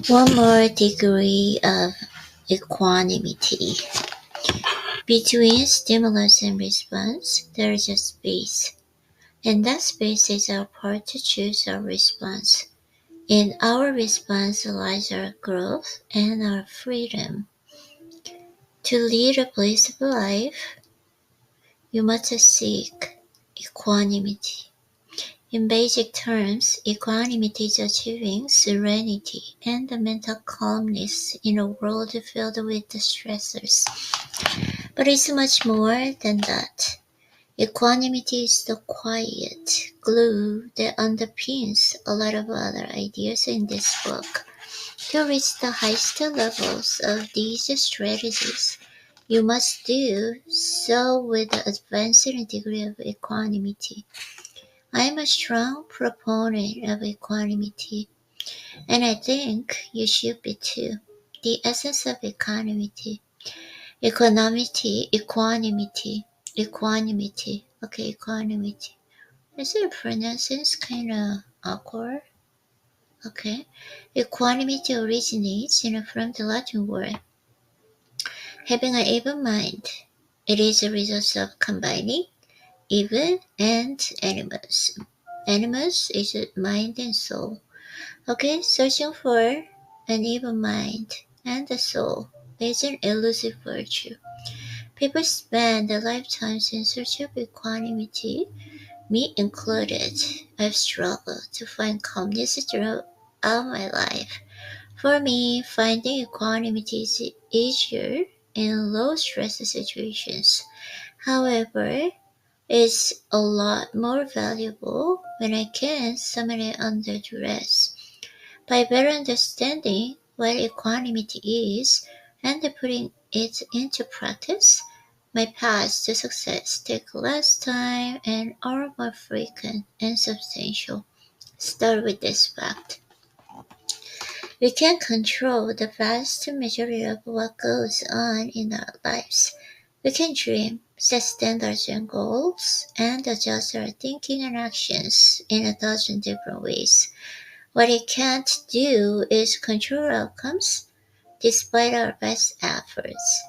One more degree of equanimity. Between stimulus and response, there is a space. And that space is our part to choose our response. In our response lies our growth and our freedom. To lead a blissful life, you must seek equanimity. In basic terms, equanimity is achieving serenity and mental calmness in a world filled with stressors. But it's much more than that. Equanimity is the quiet glue that underpins a lot of other ideas in this book. To reach the highest levels of these strategies, you must do so with an advanced degree of equanimity. I am a strong proponent of equanimity, and I think you should be too. The essence of equanimity. Okay, equanimity. Is it pronunciation kind of awkward? Okay. Equanimity originates from the Latin word having an even mind. It is a result of combining even and animus. Animus is mind and soul. Okay, searching for an even mind and the soul is an elusive virtue. People spend their lifetimes in search of equanimity, me included. I've struggled to find calmness throughout my life. For me, finding equanimity is easier in low-stress situations. However, it's a lot more valuable when I can summon it under duress. By better understanding what equanimity is and putting it into practice, my paths to success take less time and are more frequent and substantial. Start with this fact. We can control the vast majority of what goes on in our lives. We can dream, set standards and goals, and adjust our thinking and actions in a dozen different ways. What it can't do is control outcomes, despite our best efforts.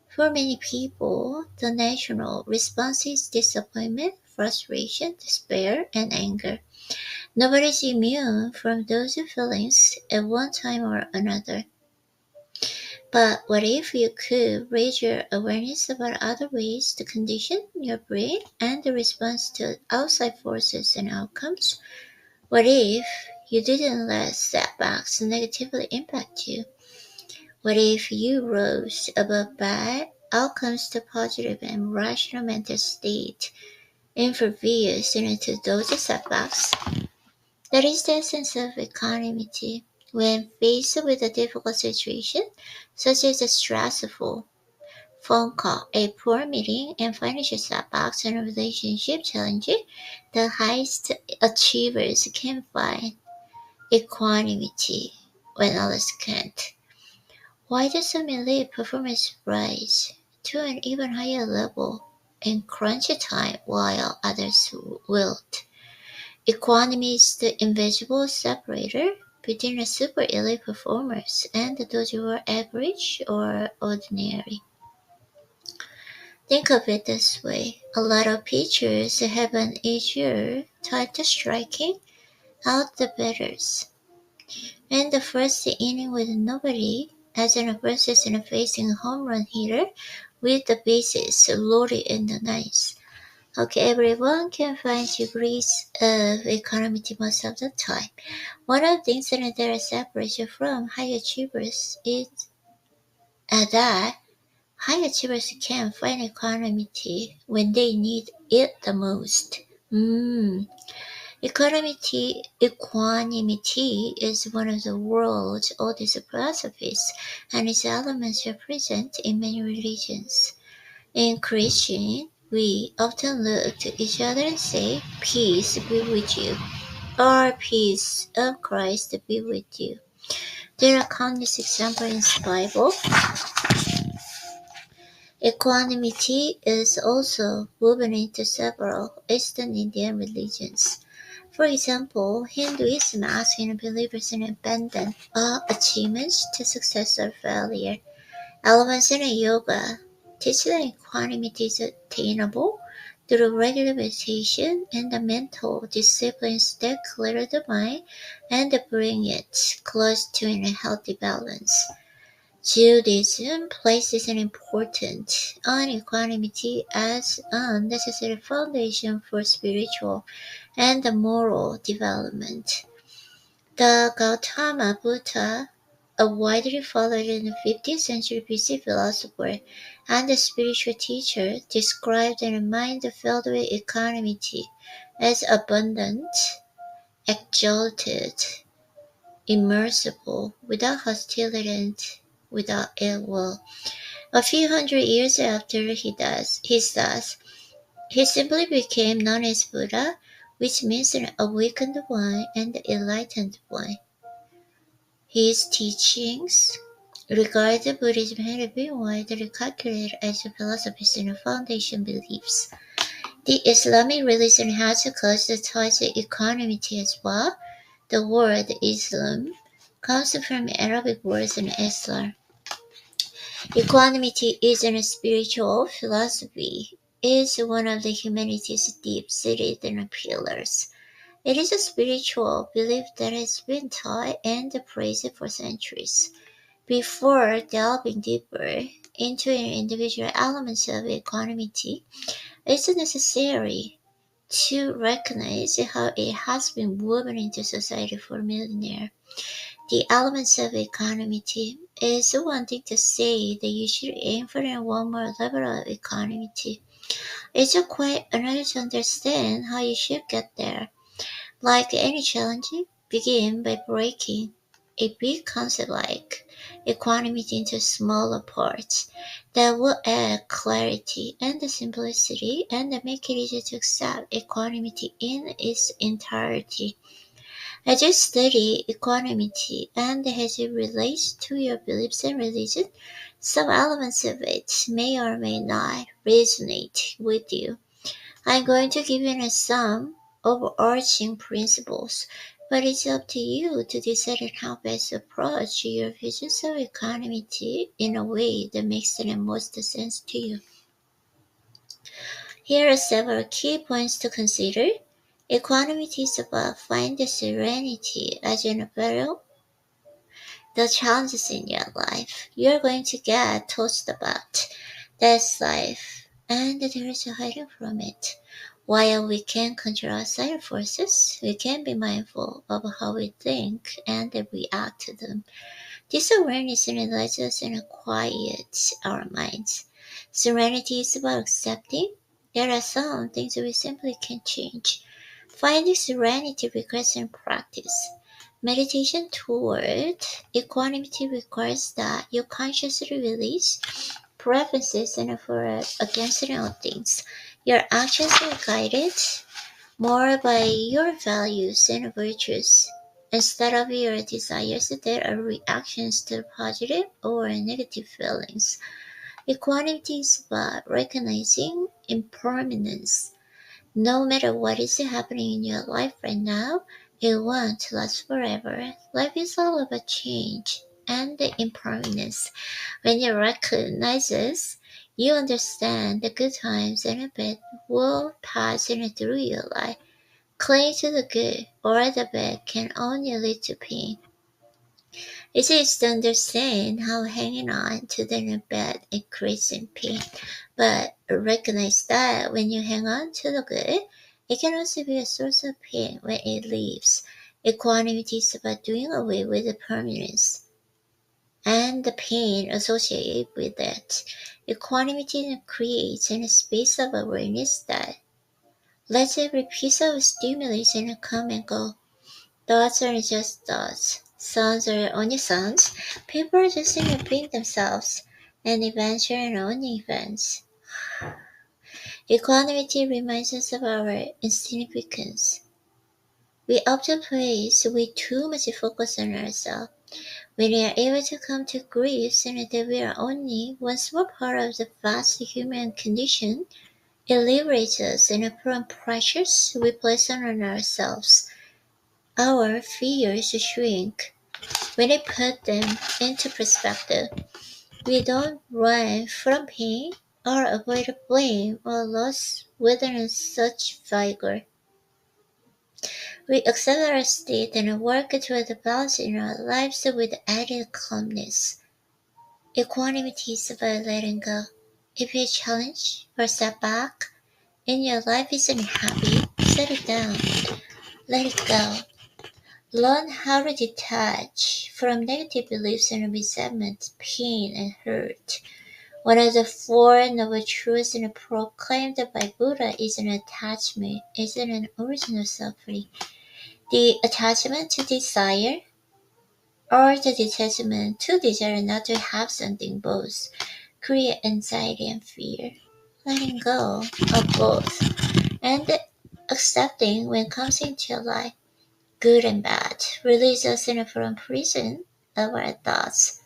For many people, the natural response is disappointment, frustration, despair, and anger. Nobody's immune from those feelings at one time or another. But what if you could raise your awareness about other ways to condition your brain and the response to outside forces and outcomes? What if you didn't let setbacks negatively impact you? What if you rose above bad outcomes to positive and rational mental state impervious into those setbacks? That is the essence of equanimity. When faced with a difficult situation, such as a stressful phone call, a poor meeting, and financial setbacks and relationship challenges, the highest achievers can find equanimity when others can't. Why do some elite performers rise to an even higher level in crunch time while others wilt? Equanimity is the invisible separator between the super elite performers and those who are average or ordinary. Think of it this way. A lot of pitchers have an easier time to striking out the batters. In the first inning with nobody, as in versus in facing a home run hitter with the bases loaded in the ninth. Okay, everyone can find degrees of equanimity most of the time. One of the things that separates you from high achievers is that high achievers can find equanimity when they need it the most. Equanimity is one of the world's oldest philosophies, and its elements are present in many religions. In Christian, we often look to each other and say, "Peace be with you," or "Peace of Christ be with you." There are countless examples in the Bible. Equanimity is also woven into several Eastern Indian religions. For example, Hinduism asks believers to abandon all achievements to success or failure. Elements in yoga teach that equanimity is attainable through regular meditation and the mental disciplines that clear the mind and bring it close to a healthy balance. Judaism places an importance on equanimity as a necessary foundation for spiritual and moral development. The Gautama Buddha, a widely followed in the 15th century BC philosopher and a spiritual teacher, described a mind filled with equanimity as abundant, exalted, immersible, without hostility and without ill will. A few hundred years after his death, he simply became known as Buddha, which means an awakened one and enlightened one. His teachings regarding Buddhism have been widely calculated as a philosophy and foundation beliefs. The Islamic religion has close ties to equanimity as well. The word Islam comes from Arabic words in Islam. Equanimity isn't a spiritual philosophy. It's one of the humanity's deep-seated pillars. It is a spiritual belief that has been taught and praised for centuries. Before delving deeper into individual elements of equanimity, it's necessary to recognize how it has been woven into society for millennia. The elements of equanimity is one thing to say that you should aim for one more level of equanimity. It's quite another to understand how you should get there. Like any challenge, begin by breaking a big concept like equanimity into smaller parts that will add clarity and simplicity and make it easier to accept equanimity in its entirety. As you study equanimity and as it relates to your beliefs and religion, some elements of it may or may not resonate with you. I'm going to give you some overarching principles, but it's up to you to decide on how best to approach your visions of equanimity in a way that makes the most sense to you. Here are several key points to consider. Equanimity is about finding serenity as you battle the challenges in your life. You're going to get tossed about. That's life, and there is a hiding from it. While we can control outside forces, we can be mindful of how we think and react to them. This awareness lets us quiet our minds. Serenity is about accepting there are some things we simply can't change. Finding serenity requires practice. Meditation toward equanimity requires that you consciously release preferences and for against all things. Your actions are guided more by your values and virtues instead of your desires that are reactions to positive or negative feelings. Equanimity is about recognizing impermanence. No matter what is happening in your life right now, it won't last forever. Life is all about change and impermanence. When you recognize this, you understand the good times and the bad will pass through your life. Clinging to the good or the bad can only lead to pain. It is to understand how hanging on to the bad increases pain, but recognize that when you hang on to the good, it can also be a source of pain when it leaves. Equanimity is about doing away with the permanence and the pain associated with it. Equanimity creates a space of awareness that lets every piece of stimulation come and go. Thoughts are just thoughts. Sounds are only sounds. People are just being themselves. And events are only events. Equanimity reminds us of our insignificance. We often place way too much focus on ourselves. When we are able to come to grief and that we are only one small part of the vast human condition, it liberates us from pressures we place on ourselves. our fears shrink when we put them into perspective. We don't run from pain or avoid blame or loss within such vigor. We accept our state and work toward the balance in our lives with added calmness. Equanimity is about letting go. If a challenge or setback in your life isn't happy, set it down. Let it go. Learn how to detach from negative beliefs and resentment, pain, and hurt. One of the four noble truths proclaimed by Buddha is an attachment, isn't an original suffering. The attachment to desire, or the detachment to desire not to have something both, create anxiety and fear. Letting go of both and accepting when comes into your life, good and bad, release us from prison of our thoughts.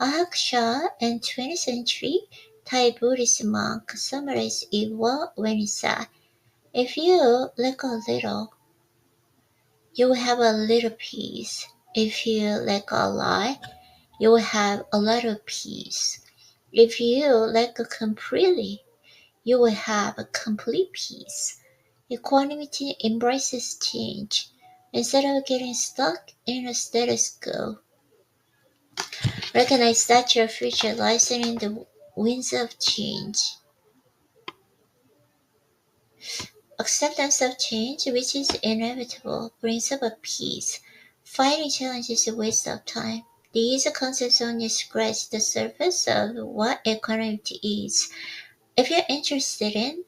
Ahaksha and 20th century Thai Buddhist monk summarized it well when he said, if you let go a little, you will have a little peace. If you let go a lot, you will have a lot of peace. If you let go completely, you will have a complete peace. Equanimity embraces change. Instead of getting stuck in a status quo, recognize that your future lies in the winds of change. Acceptance of change, which is inevitable, brings about peace. Fighting challenges is a waste of time. These concepts only scratch the surface of what equanimity is. If you're interested in,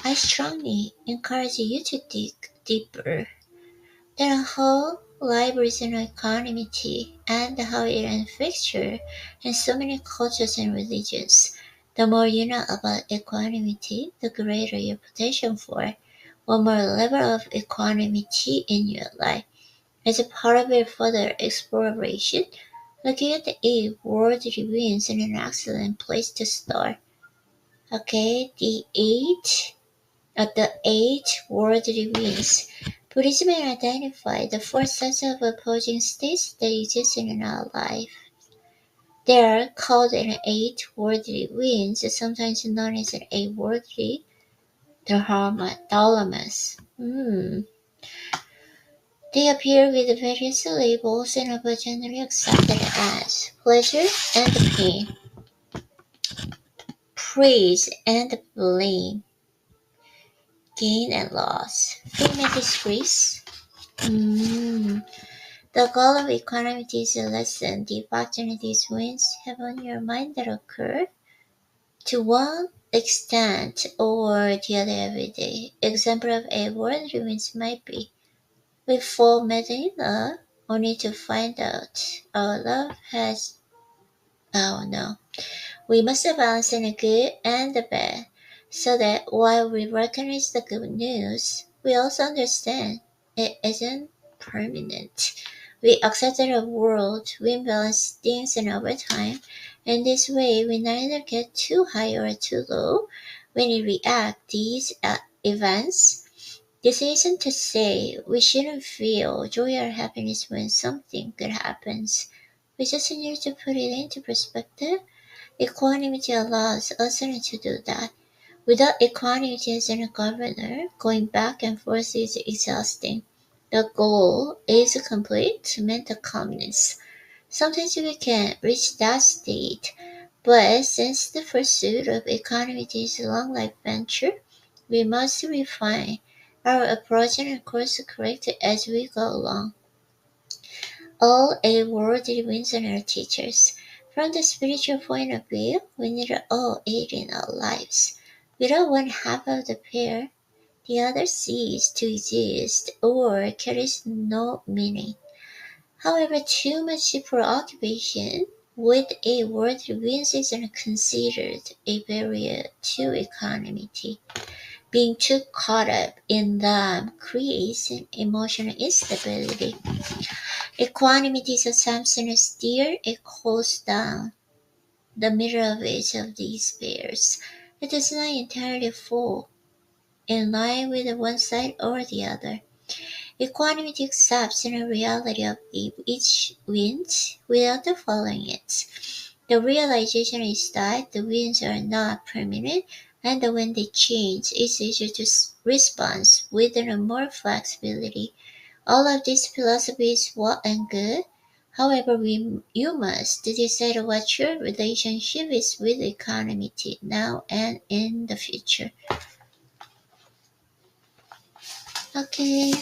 I strongly encourage you to dig deeper. There are whole libraries on equanimity and how it affects you in so many cultures and religions. The more you know about equanimity, the greater your potential for one more level of equanimity in your life. As a part of your further exploration, looking at the 8 worldly winds is an excellent place to start. Okay, the eight worldly winds. Buddhism identifies the four sets of opposing states that exist in our life. They are called an 8 worldly winds, sometimes known as an 8 worldly dharmas. They appear with various labels and are generally accepted as pleasure and pain, praise and blame, gain and loss, fame and disgrace. The goal of equanimity is to lessen the opportunities winds have on your mind that occur to one extent or the other every day. Example of a worldly winds might be: we fall madly in love, only to find out our love has. Oh no. We must balance in the good and the bad, so that while we recognize the good news, we also understand it isn't permanent. We accept that the world will balance things in over time, and this way we neither get too high or too low when we react these events. This isn't to say we shouldn't feel joy or happiness when something good happens. We just need to put it into perspective. Equanimity allows us to do that. Without equanimity as a governor, going back and forth is exhausting. The goal is complete mental calmness. Sometimes we can reach that state, but since the pursuit of equanimity is a long life venture, we must refine our approach and course correct as we go along. All 8 worldly winds are our teachers. From the spiritual point of view, we need all 8 in our lives. Without one half of the pair, the other ceases to exist or carries no meaning. However, too much preoccupation with 8 worldly winds is considered a barrier to equanimity. Being too caught up in them creates an emotional instability. Equanimity is a Samson steer a course down the middle of each of these pairs. It does not entirely fall in line with one side or the other. Equanimity accepts the reality of each wind without following it. The realization is that the winds are not permanent and that when they change, it's easier to respond with more flexibility. All of this philosophy is well and good. However, you must decide what your relationship is with equanimity now and in the future. Okay.